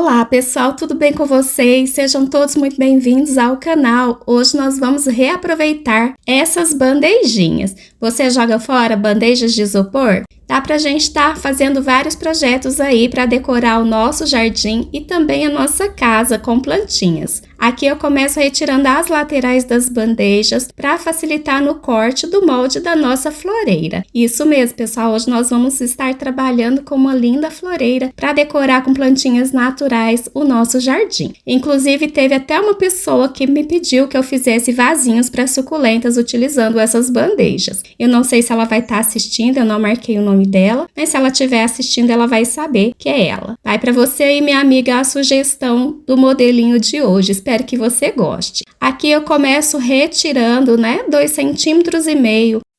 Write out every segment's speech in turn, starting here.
Olá pessoal, tudo bem com vocês? Sejam todos muito bem-vindos ao canal. Hoje nós vamos reaproveitar essas bandejinhas. Você joga fora bandejas de isopor? Dá pra gente estar fazendo vários projetos aí para decorar o nosso jardim e também a nossa casa com plantinhas. Aqui eu começo retirando as laterais das bandejas para facilitar no corte do molde da nossa floreira. Isso mesmo, pessoal, hoje nós vamos estar trabalhando com uma linda floreira para decorar com plantinhas naturais o nosso jardim. Inclusive, teve até uma pessoa que me pediu que eu fizesse vasinhos para suculentas utilizando essas bandejas. Eu não sei se ela vai estar assistindo, eu não marquei o nome dela, mas se ela estiver assistindo, ela vai saber que é ela. Vai para você aí, minha amiga, a sugestão do modelinho de hoje. Espero que você goste. Aqui eu começo retirando, 2,5 centímetros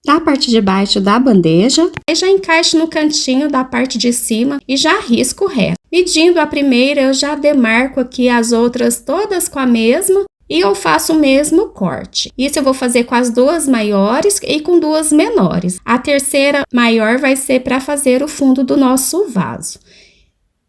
da parte de baixo da bandeja, e já encaixo no cantinho da parte de cima e já risco reto. Medindo a primeira, eu já demarco aqui as outras todas com a mesma, e eu faço o mesmo corte. Isso eu vou fazer com as duas maiores e com duas menores. A terceira maior vai ser para fazer o fundo do nosso vaso.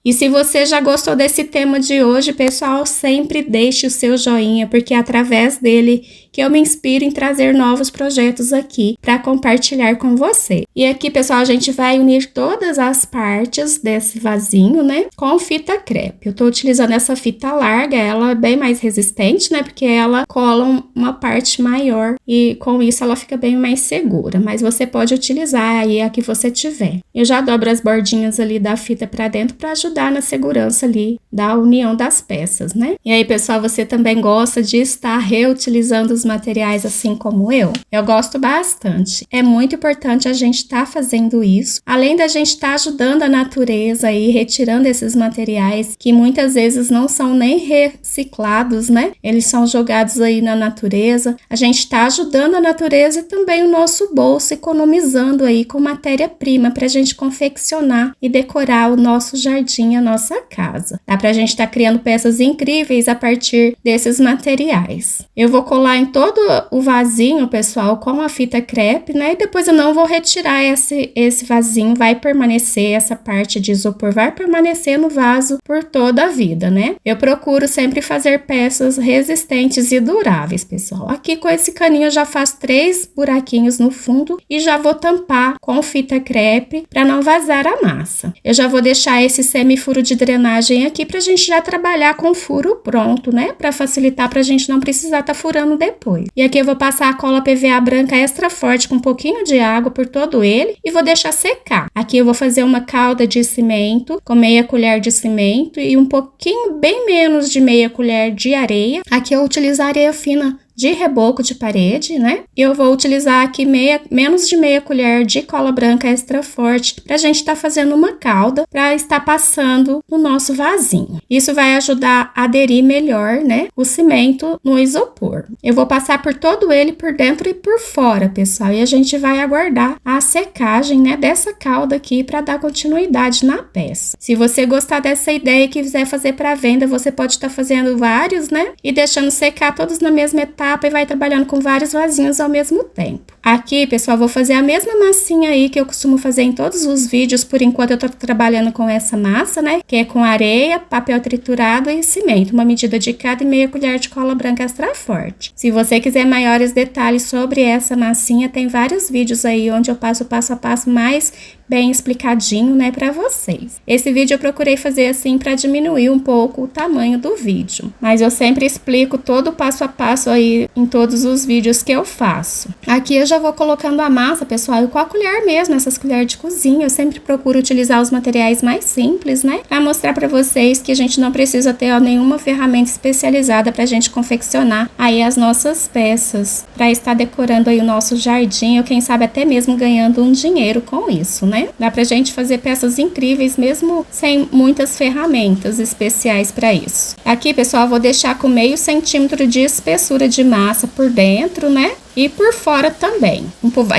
E se você já gostou desse tema de hoje, pessoal, sempre deixe o seu joinha, porque é através dele que eu me inspiro em trazer novos projetos aqui para compartilhar com você. E aqui, pessoal, a gente vai unir todas as partes desse vasinho, com fita crepe. Eu tô utilizando essa fita larga, ela é bem mais resistente, porque ela cola uma parte maior e com isso ela fica bem mais segura. Mas você pode utilizar aí a que você tiver. Eu já dobro as bordinhas ali da fita para dentro para ajudar na segurança ali da união das peças, E aí, pessoal, você também gosta de estar reutilizando os materiais assim como eu? Eu gosto bastante. É muito importante a gente estar fazendo isso, além da gente estar ajudando a natureza aí, retirando esses materiais que muitas vezes não são nem reciclados, Eles são jogados aí na natureza. A gente está ajudando a natureza e também o nosso bolso, economizando aí com matéria-prima para a gente confeccionar e decorar o nosso jardim, a nossa casa. Dá pra gente estar criando peças incríveis a partir desses materiais. Eu vou colar em todo o vasinho, pessoal, com a fita crepe, E depois eu não vou retirar esse vasinho, vai permanecer, essa parte de isopor vai permanecer no vaso por toda a vida, Eu procuro sempre fazer peças resistentes e duráveis, pessoal. Aqui com esse caninho eu já faço 3 buraquinhos no fundo e já vou tampar com fita crepe para não vazar a massa. Eu já vou deixar esse semifuro de drenagem aqui pra gente já trabalhar com o furo pronto, Pra facilitar, pra gente não precisar estar furando depois. E aqui eu vou passar a cola PVA branca extra forte com um pouquinho de água por todo ele e vou deixar secar. Aqui eu vou fazer uma calda de cimento com meia colher de cimento e um pouquinho, bem menos de meia colher de areia. Aqui eu utilizo areia fina de reboco de parede, E eu vou utilizar aqui menos de meia colher de cola branca extra forte pra gente estar fazendo uma calda para estar passando no nosso vasinho. Isso vai ajudar a aderir melhor, o cimento no isopor. Eu vou passar por todo ele, por dentro e por fora, pessoal, e a gente vai aguardar a secagem, dessa calda aqui para dar continuidade na peça. Se você gostar dessa ideia e quiser fazer para venda, você pode estar fazendo vários, e deixando secar todos na mesma etapa e vai trabalhando com vários vasinhos ao mesmo tempo. Aqui, pessoal, vou fazer a mesma massinha aí que eu costumo fazer em todos os vídeos. Por enquanto eu tô trabalhando com essa massa, que é com areia, papel triturado e cimento, uma medida de cada e meia colher de cola branca extra forte. Se você quiser maiores detalhes sobre essa massinha, tem vários vídeos aí onde eu passo o passo a passo mais bem explicadinho, para vocês. Esse vídeo eu procurei fazer assim para diminuir um pouco o tamanho do vídeo, mas eu sempre explico todo o passo a passo aí em todos os vídeos que eu faço. Aqui eu já vou colocando a massa, pessoal, e com a colher mesmo, essas colheres de cozinha. Eu sempre procuro utilizar os materiais mais simples, para mostrar para vocês que a gente não precisa ter nenhuma ferramenta especializada para a gente confeccionar aí as nossas peças, para estar decorando aí o nosso jardim, ou quem sabe até mesmo ganhando um dinheiro com isso, Dá pra gente fazer peças incríveis mesmo sem muitas ferramentas especiais para isso. Aqui, pessoal, vou deixar com meio centímetro de espessura de massa por dentro, e por fora também.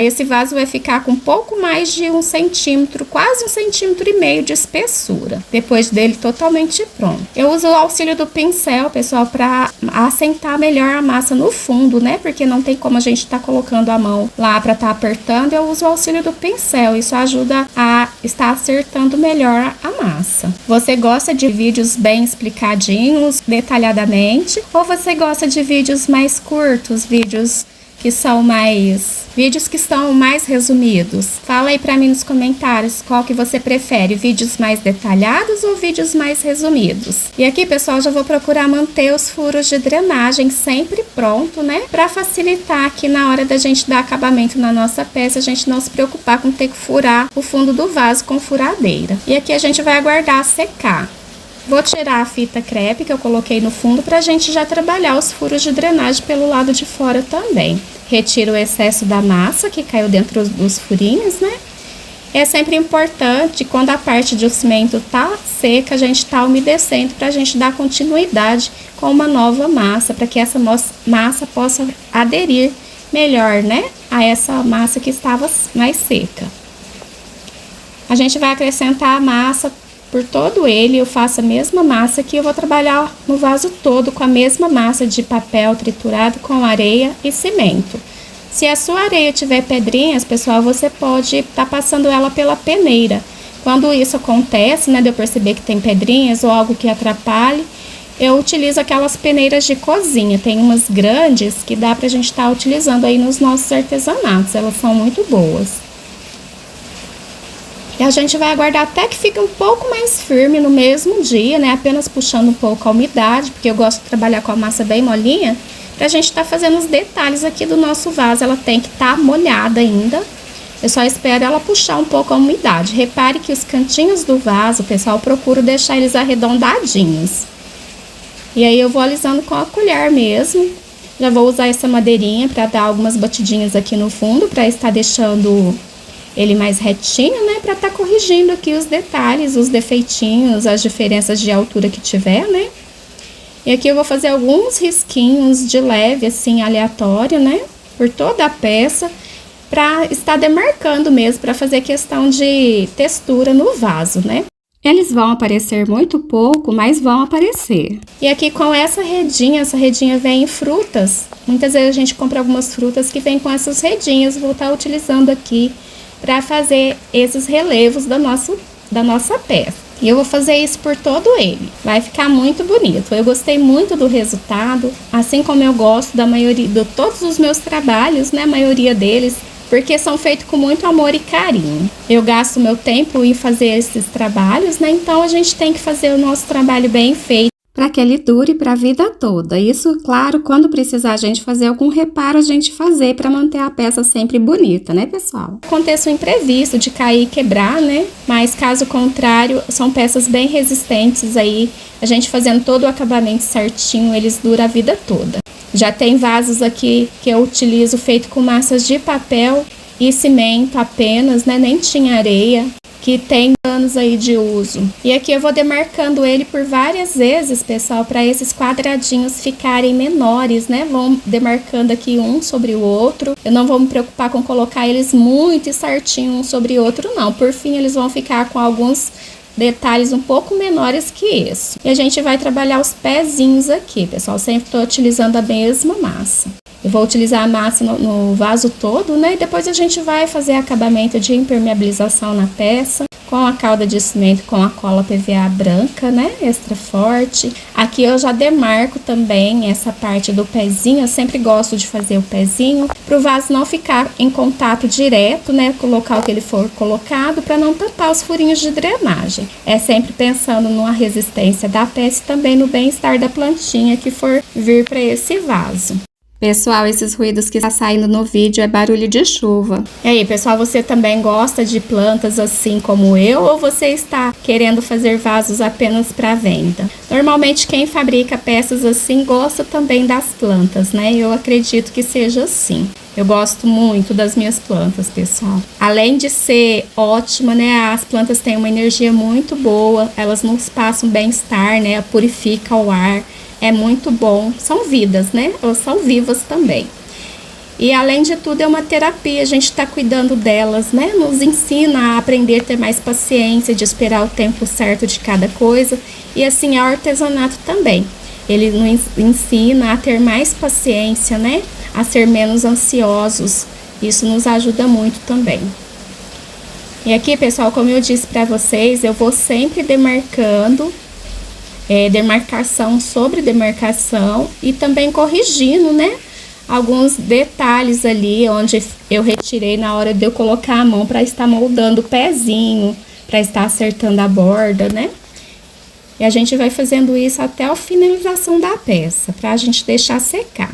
Esse vaso vai ficar com um pouco mais de 1 centímetro, quase 1,5 centímetros de espessura, depois dele totalmente pronto. Eu uso o auxílio do pincel, pessoal, para assentar melhor a massa no fundo, né? Porque não tem como a gente tá colocando a mão lá para tá apertando. Eu uso o auxílio do pincel, isso ajuda a estar acertando melhor a massa. Você gosta de vídeos bem explicadinhos, detalhadamente, ou você gosta de vídeos mais curtos, vídeos que são mais resumidos? Fala aí pra mim nos comentários qual que você prefere, vídeos mais detalhados ou vídeos mais resumidos. E aqui, pessoal, já vou procurar manter os furos de drenagem sempre pronto, né? Pra facilitar aqui na hora da gente dar acabamento na nossa peça, a gente não se preocupar com ter que furar o fundo do vaso com furadeira. E aqui a gente vai aguardar secar. Vou tirar a fita crepe que eu coloquei no fundo pra gente já trabalhar os furos de drenagem pelo lado de fora também. Retiro o excesso da massa que caiu dentro dos furinhos, né? É sempre importante, quando a parte do cimento tá seca, a gente tá umedecendo pra gente dar continuidade com uma nova massa, para que essa massa possa aderir melhor, né? A essa massa que estava mais seca. A gente vai acrescentar a massa por todo ele. Eu faço a mesma massa aqui, eu vou trabalhar no vaso todo com a mesma massa de papel triturado com areia e cimento. Se a sua areia tiver pedrinhas, pessoal, você pode estar passando ela pela peneira. Quando isso acontece, né, de eu perceber que tem pedrinhas ou algo que atrapalhe, eu utilizo aquelas peneiras de cozinha. Tem umas grandes que dá pra gente estar utilizando aí nos nossos artesanatos, elas são muito boas. E a gente vai aguardar até que fique um pouco mais firme no mesmo dia, né? Apenas puxando um pouco a umidade, porque eu gosto de trabalhar com a massa bem molinha, pra gente estar fazendo os detalhes aqui do nosso vaso. Ela tem que estar molhada ainda. Eu só espero ela puxar um pouco a umidade. Repare que os cantinhos do vaso, pessoal, eu procuro deixar eles arredondadinhos. E aí eu vou alisando com a colher mesmo. Já vou usar essa madeirinha para dar algumas batidinhas aqui no fundo, para estar deixando ele mais retinho, né? Pra tá corrigindo aqui os detalhes, os defeitinhos, as diferenças de altura que tiver, né? E aqui eu vou fazer alguns risquinhos de leve, assim, aleatório, né? Por toda a peça, pra estar demarcando mesmo, pra fazer questão de textura no vaso, né? Eles vão aparecer muito pouco, mas vão aparecer. E aqui com essa redinha vem em frutas. Muitas vezes a gente compra algumas frutas que vem com essas redinhas. Vou estar utilizando aqui para fazer esses relevos da nossa peça. E eu vou fazer isso por todo ele. Vai ficar muito bonito. Eu gostei muito do resultado, assim como eu gosto da maioria de todos os meus trabalhos, né? A maioria deles, porque são feitos com muito amor e carinho. Eu gasto meu tempo em fazer esses trabalhos, né? Então a gente tem que fazer o nosso trabalho bem feito, para que ele dure para a vida toda. Isso, claro, quando precisar a gente fazer algum reparo, a gente fazer para manter a peça sempre bonita, né, pessoal? Aconteça um imprevisto de cair e quebrar, né? Mas caso contrário, são peças bem resistentes aí. A gente fazendo todo o acabamento certinho, eles duram a vida toda. Já tem vasos aqui que eu utilizo feito com massas de papel e cimento apenas, né? Nem tinha areia, que tem anos aí de uso. E aqui eu vou demarcando ele por várias vezes, pessoal, para esses quadradinhos ficarem menores, né? Vão demarcando aqui um sobre o outro. Eu não vou me preocupar com colocar eles muito certinho um sobre o outro, não. Por fim, eles vão ficar com alguns detalhes um pouco menores que esse. E a gente vai trabalhar os pezinhos aqui, pessoal. Sempre estou utilizando a mesma massa. Eu vou utilizar a massa no vaso todo, né? E depois a gente vai fazer acabamento de impermeabilização na peça, com a calda de cimento, com a cola PVA branca, né? Extra forte. Aqui eu já demarco também essa parte do pezinho. Eu sempre gosto de fazer o pezinho, para o vaso não ficar em contato direto, né? Com o local que ele for colocado, para não tapar os furinhos de drenagem. É sempre pensando numa resistência da peça e também no bem-estar da plantinha que for vir para esse vaso. Pessoal, esses ruídos que está saindo no vídeo é barulho de chuva. E aí, pessoal, você também gosta de plantas assim como eu, ou você está querendo fazer vasos apenas para venda? Normalmente quem fabrica peças assim gosta também das plantas, né? Eu acredito que seja assim. Eu gosto muito das minhas plantas, pessoal. Além de ser ótima, né? As plantas têm uma energia muito boa, elas nos passam bem-estar, né? Purifica o ar. É muito bom, são vidas, né? Elas são vivas também. E além de tudo é uma terapia, a gente está cuidando delas, né? Nos ensina a aprender a ter mais paciência, de esperar o tempo certo de cada coisa. E assim é o artesanato também. Ele nos ensina a ter mais paciência, né? A ser menos ansiosos. Isso nos ajuda muito também. E aqui, pessoal, como eu disse para vocês, eu vou sempre demarcando, demarcação sobre demarcação e também corrigindo, né? Alguns detalhes ali onde eu retirei na hora de eu colocar a mão para estar moldando o pezinho, para estar acertando a borda, né? E a gente vai fazendo isso até a finalização da peça, para a gente deixar secar.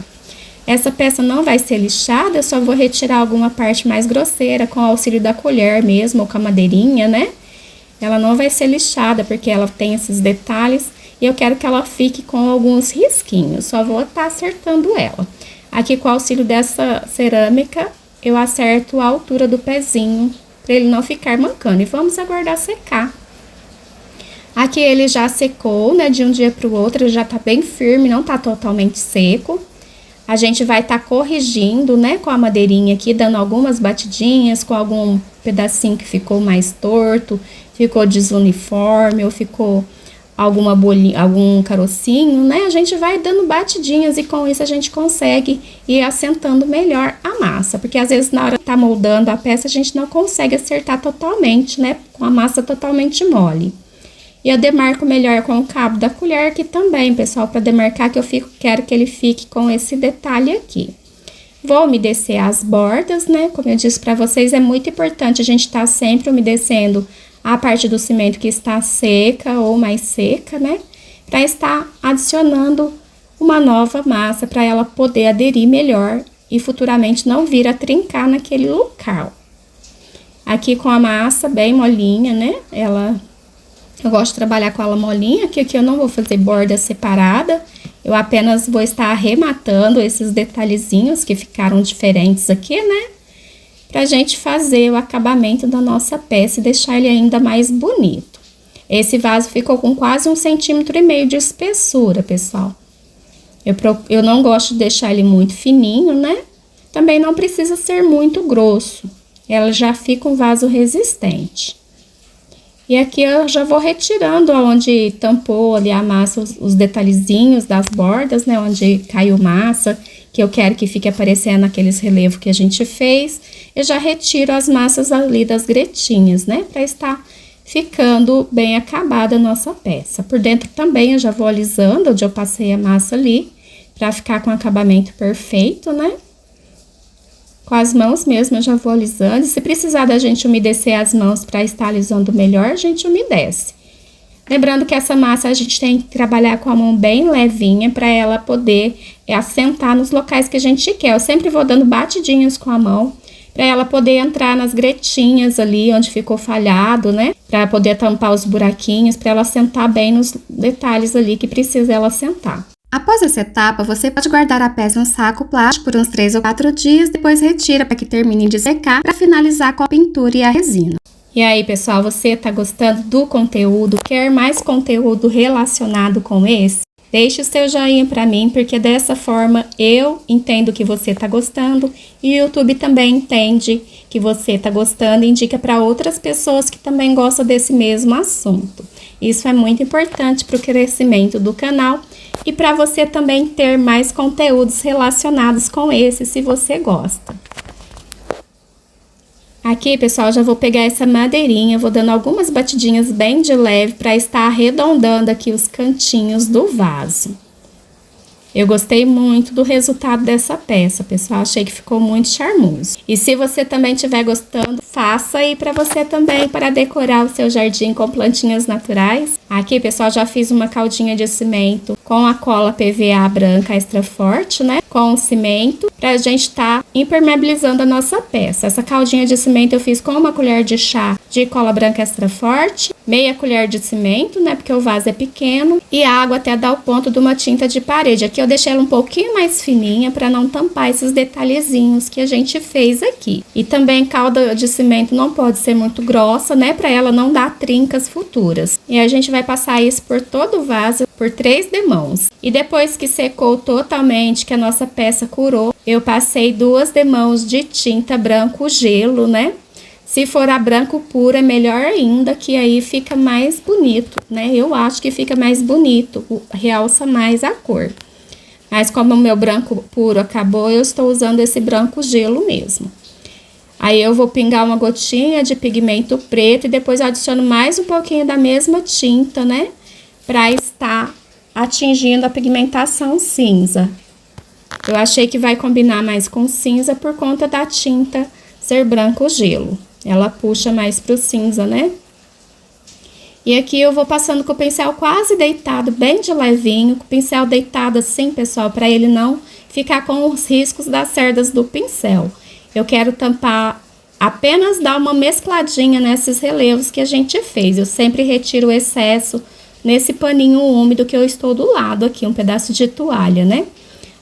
Essa peça não vai ser lixada, eu só vou retirar alguma parte mais grosseira com o auxílio da colher mesmo, ou com a madeirinha, né? Ela não vai ser lixada, porque ela tem esses detalhes, e eu quero que ela fique com alguns risquinhos, só vou estar acertando ela. Aqui, com o auxílio dessa cerâmica, eu acerto a altura do pezinho, para ele não ficar mancando, e vamos aguardar secar. Aqui ele já secou, né, de um dia para o outro, ele já tá bem firme, não tá totalmente seco. A gente vai estar corrigindo, né, com a madeirinha aqui, dando algumas batidinhas, com algum pedacinho que ficou mais torto, ficou desuniforme, ou ficou alguma bolinha, algum carocinho, né? A gente vai dando batidinhas e com isso a gente consegue ir assentando melhor a massa. Porque às vezes na hora que tá moldando a peça, a gente não consegue acertar totalmente, né? Com a massa totalmente mole. E eu demarco melhor com o cabo da colher aqui também, pessoal, para demarcar que quero que ele fique com esse detalhe aqui. Vou umedecer as bordas, né? Como eu disse para vocês, é muito importante a gente estar sempre umedecendo a parte do cimento que está seca ou mais seca, né? Para estar adicionando uma nova massa, para ela poder aderir melhor e futuramente não vir a trincar naquele local. Aqui com a massa bem molinha, né? Eu gosto de trabalhar com ela molinha, que aqui eu não vou fazer borda separada, eu apenas vou estar arrematando esses detalhezinhos que ficaram diferentes aqui, né? Pra gente fazer o acabamento da nossa peça e deixar ele ainda mais bonito. Esse vaso ficou com quase 1,5 cm de espessura, pessoal. Eu não gosto de deixar ele muito fininho, né? Também não precisa ser muito grosso, ela já fica um vaso resistente. E aqui eu já vou retirando onde tampou ali a massa, os detalhezinhos das bordas, né? Onde caiu massa, que eu quero que fique aparecendo aqueles relevos que a gente fez. Eu já retiro as massas ali das gretinhas, né? Pra estar ficando bem acabada a nossa peça. Por dentro também eu já vou alisando, onde eu passei a massa ali, pra ficar com o acabamento perfeito, né? Com as mãos mesmo eu já vou alisando. Se precisar da gente umedecer as mãos para estar alisando melhor, a gente umedece. Lembrando que essa massa a gente tem que trabalhar com a mão bem levinha para ela poder assentar nos locais que a gente quer. Eu sempre vou dando batidinhas com a mão para ela poder entrar nas gretinhas ali onde ficou falhado, né? Para poder tampar os buraquinhos, para ela assentar bem nos detalhes ali que precisa ela assentar. Após essa etapa, você pode guardar a peça em um saco plástico por uns 3 ou 4 dias, depois retira para que termine de secar para finalizar com a pintura e a resina. E aí, pessoal, você tá gostando do conteúdo? Quer mais conteúdo relacionado com esse? Deixe o seu joinha para mim, porque dessa forma eu entendo que você tá gostando e o YouTube também entende que você tá gostando e indica para outras pessoas que também gostam desse mesmo assunto. Isso é muito importante para o crescimento do canal e para você também ter mais conteúdos relacionados com esse, se você gosta. Aqui, pessoal, já vou pegar essa madeirinha, vou dando algumas batidinhas bem de leve para estar arredondando aqui os cantinhos do vaso. Eu gostei muito do resultado dessa peça, pessoal, achei que ficou muito charmoso. E se você também estiver gostando, faça aí para você também, para decorar o seu jardim com plantinhas naturais. Aqui, pessoal, já fiz uma caldinha de cimento com a cola PVA branca extra forte, né? Com o cimento, pra gente tá impermeabilizando a nossa peça. Essa caldinha de cimento eu fiz com uma colher de chá de cola branca extra forte, meia colher de cimento, né? Porque o vaso é pequeno, e água até dar o ponto de uma tinta de parede. Aqui eu deixei ela um pouquinho mais fininha para não tampar esses detalhezinhos que a gente fez aqui. E também calda de cimento não pode ser muito grossa, né? Para ela não dar trincas futuras. E a gente vai passar isso por todo o vaso por 3 demãos. E depois que secou totalmente, que a nossa peça curou, eu passei 2 demãos de tinta branco gelo, né? Se for a branco pura, melhor ainda, que aí fica mais bonito, né? Eu acho que fica mais bonito, realça mais a cor. Mas como o meu branco puro acabou, eu estou usando esse branco gelo mesmo. Aí eu vou pingar uma gotinha de pigmento preto e depois adiciono mais um pouquinho da mesma tinta, né? Para estar atingindo a pigmentação cinza. Eu achei que vai combinar mais com cinza por conta da tinta ser branco gelo. Ela puxa mais pro cinza, né? E aqui eu vou passando com o pincel quase deitado, bem de levinho, com o pincel deitado assim, pessoal, para ele não ficar com os riscos das cerdas do pincel. Eu quero tampar, apenas dar uma mescladinha nesses relevos que a gente fez. Eu sempre retiro o excesso nesse paninho úmido que eu estou do lado aqui, um pedaço de toalha, né?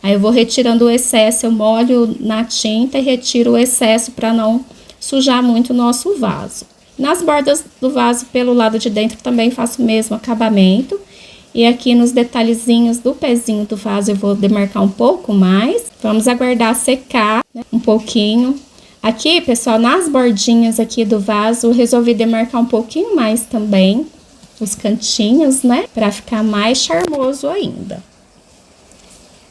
Aí eu vou retirando o excesso, eu molho na tinta e retiro o excesso para não sujar muito o nosso vaso. Nas bordas do vaso, pelo lado de dentro, também faço o mesmo acabamento. E aqui nos detalhezinhos do pezinho do vaso, eu vou demarcar um pouco mais. Vamos aguardar secar, né, um pouquinho. Aqui, pessoal, nas bordinhas aqui do vaso, eu resolvi demarcar um pouquinho mais também os cantinhos, né? Pra ficar mais charmoso ainda.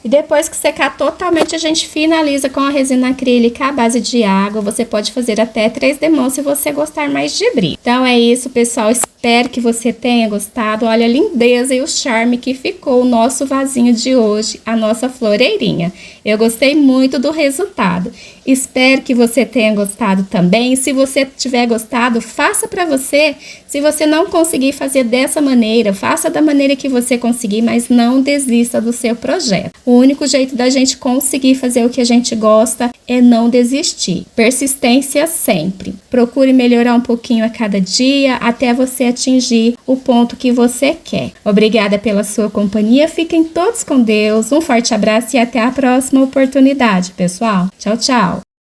E depois que secar totalmente, a gente finaliza com a resina acrílica à base de água. Você pode fazer até 3 demãos se você gostar mais de brilho. Então é isso, pessoal. Espero que você tenha gostado. Olha a lindeza e o charme que ficou o nosso vasinho de hoje, a nossa floreirinha. Eu gostei muito do resultado. Espero que você tenha gostado também. Se você tiver gostado, faça para você. Se você não conseguir fazer dessa maneira, faça da maneira que você conseguir, mas não desista do seu projeto. O único jeito da gente conseguir fazer o que a gente gosta é não desistir. Persistência sempre. Procure melhorar um pouquinho a cada dia até você atingir o ponto que você quer. Obrigada pela sua companhia. Fiquem todos com Deus. Um forte abraço e até a próxima oportunidade, pessoal. Tchau, tchau.